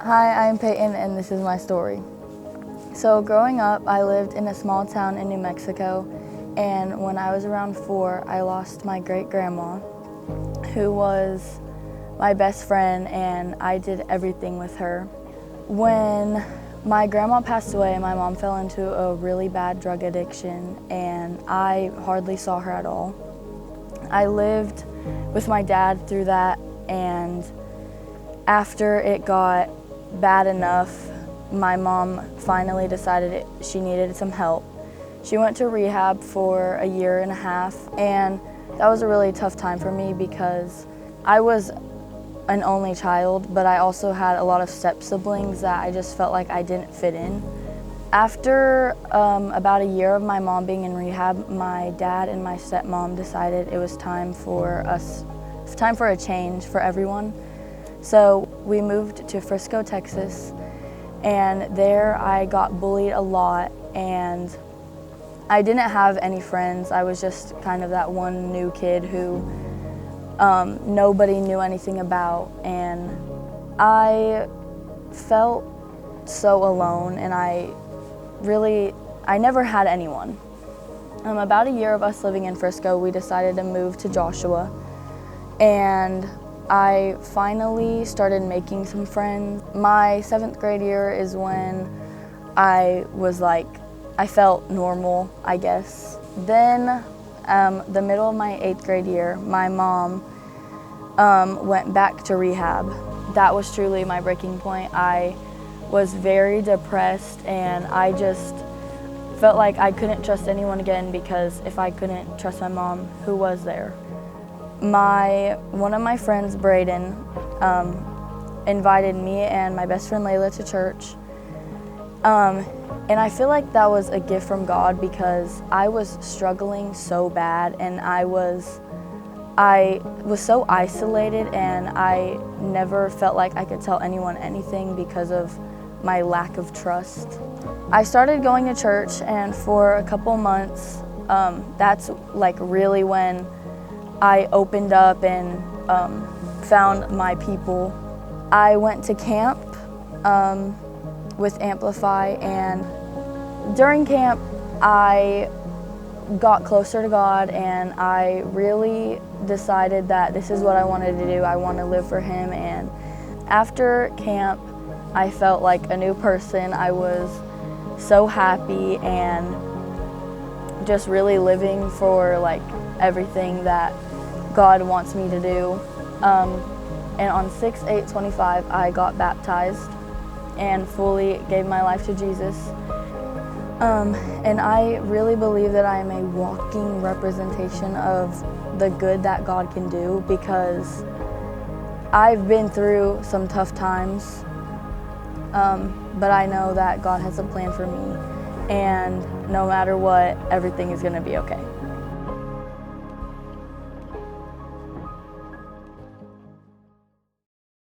Hi, I'm Payton, and this is my story. So growing up, I lived in a small town in New Mexico, and when I was around 4, I lost my great-grandma, who was my best friend, and I did everything with her. When my grandma passed away, my mom fell into a really bad drug addiction, and I hardly saw her at all. I lived with my dad through that, and after it got bad enough, my mom finally decided she needed some help. She went to rehab for a year and a half, and that was a really tough time for me because I was an only child, but I also had a lot of step-siblings that I just felt like I didn't fit in. After about a year of my mom being in rehab, my dad and my stepmom decided it was time for a change for everyone. So we moved to Frisco, Texas, and there I got bullied a lot, and I didn't have any friends. I was just kind of that one new kid who nobody knew anything about, and I felt so alone, and I never had anyone. About a year of us living in Frisco, we decided to move to Joshua, and I finally started making some friends. My 7th grade year is when I felt normal, I guess. Then the middle of my 8th grade year, my mom went back to rehab. That was truly my breaking point. I was very depressed, and I just felt like I couldn't trust anyone again, because if I couldn't trust my mom, who was there? One of my friends, Braden, invited me and my best friend Layla to church. And I feel like that was a gift from God, because I was struggling so bad, and I was so isolated, and I never felt like I could tell anyone anything because of my lack of trust. I started going to church, and for a couple months, that's like really when I opened up and found my people. I went to camp with Amplify, and during camp I got closer to God, and I really decided that this is what I wanted to do. I want to live for Him, and after camp I felt like a new person. I was so happy and just really living for like everything that God wants me to do. And on 6/8/25, I got baptized and fully gave my life to Jesus. And I really believe that I am a walking representation of the good that God can do, because I've been through some tough times, but I know that God has a plan for me, and no matter what, everything is going to be okay.